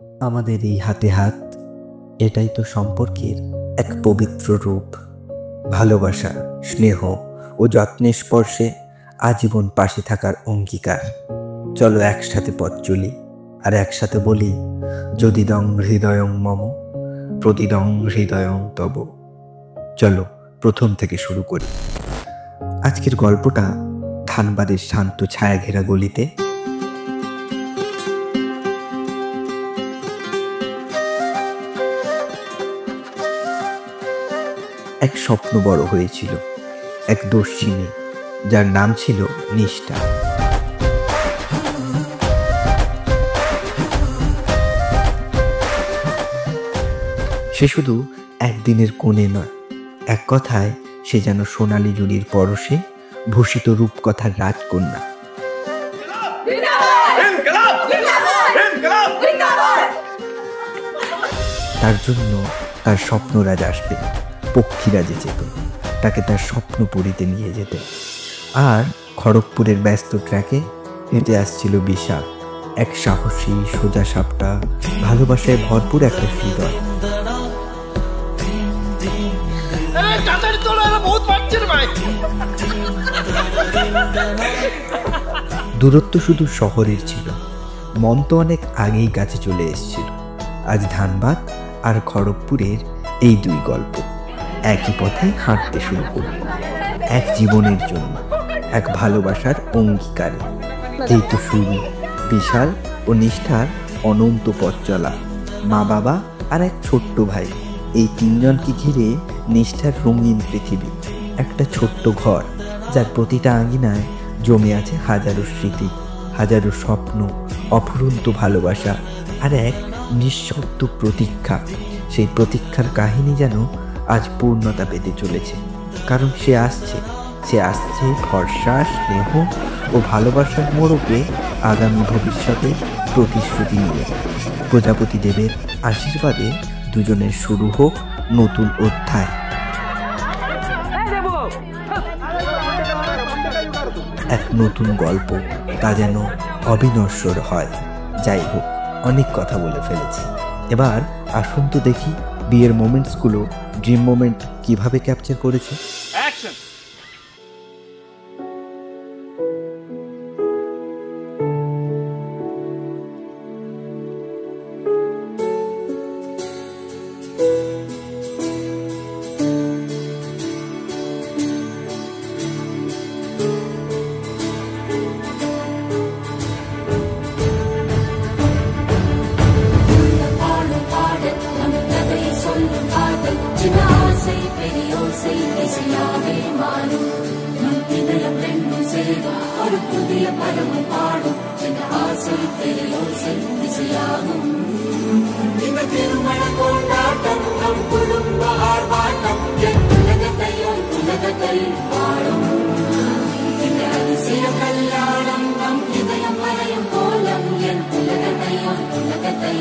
আমাদের এই হাতে হাত, এটাই তো সম্পর্কের এক পবিত্র রূপ। ভালোবাসা, স্নেহ ও যত্নের স্পর্শে আজীবন পাশে থাকার অঙ্গীকার। চলো একসাথে পথ চলি আর একসাথে বলি, যদিদং হৃদয়ং মম প্রতিদং হৃদয়ং তব। চলো প্রথম থেকে শুরু করি। আজকের গল্পটা ধানবাদের শান্ত ছায়া ঘেরা গলিতে। এক স্বপ্ন বড় হয়েছিল, এক দস্যি মেয়ে যার নাম ছিল নিষ্ঠা। সে শুধু একদিনের কোণে নয়, এক কথায় সে যেন সোনালী জুড়ির পরশে ভূষিত রূপকথার রাজকন্যা। তার জন্য তার স্বপ্নরাজ আসবে, পক্ষীরাজে যেত, তাকে তার স্বপ্নপুরীতে নিয়ে যেতে। আর খড়গপুরের ব্যস্ত ট্র্যাকে হেঁটে আসছিল বিশাল, এক সাহসী সোজা সাপটা, ভালোবাসায় ভরপুর একটা হৃদয়। দূরত্ব শুধু শহরের ছিল, মন তো অনেক আগেই কাছে চলে এসেছিল। আজ ধানবাদ আর খড়গপুরের এই দুই গল্প একই পথে হাঁটতে শুরু করল, এক জীবনের জন্য, এক ভালোবাসার অঙ্গীকারে। এই তো শুরু বিশাল ও নিষ্ঠার অনন্ত পথ চলা। মা বাবা আর এক ছোট্ট ভাই, এই তিনজনকে ঘিরে নিষ্ঠার রঙিন পৃথিবী। একটা ছোট্ট ঘর যার প্রতিটা আঙিনায় জমে আছে হাজারো স্মৃতি, হাজারো স্বপ্ন, অফুরন্ত ভালোবাসা আর এক নিঃশব্দ প্রতীক্ষা। সেই প্রতীক্ষার কাহিনী যেন আজ পূর্ণতা পেতে চলেছে, কারণ সে আসছে ভরসা, স্নেহ ও ভালোবাসার মোড়কে আগামী ভবিষ্যতের প্রতিশ্রুতি নিয়ে। প্রজাপতি দেবের আশীর্বাদে দুজনের শুরু হোক নতুন অধ্যায়। এক নতুন গল্প, তা যেন অবিনশ্বর হয়। যাই হোক, অনেক কথা বলে ফেলেছি, এবার আসুন তো দেখি বিয়ের মোমেন্টসগুলো ড্রিম মোমেন্ট কিভাবে ক্যাপচার করেছে। கல்யாணம் நம் இதயம் மறையும் கோலம் என் உலகத்தையும் உலகத்தை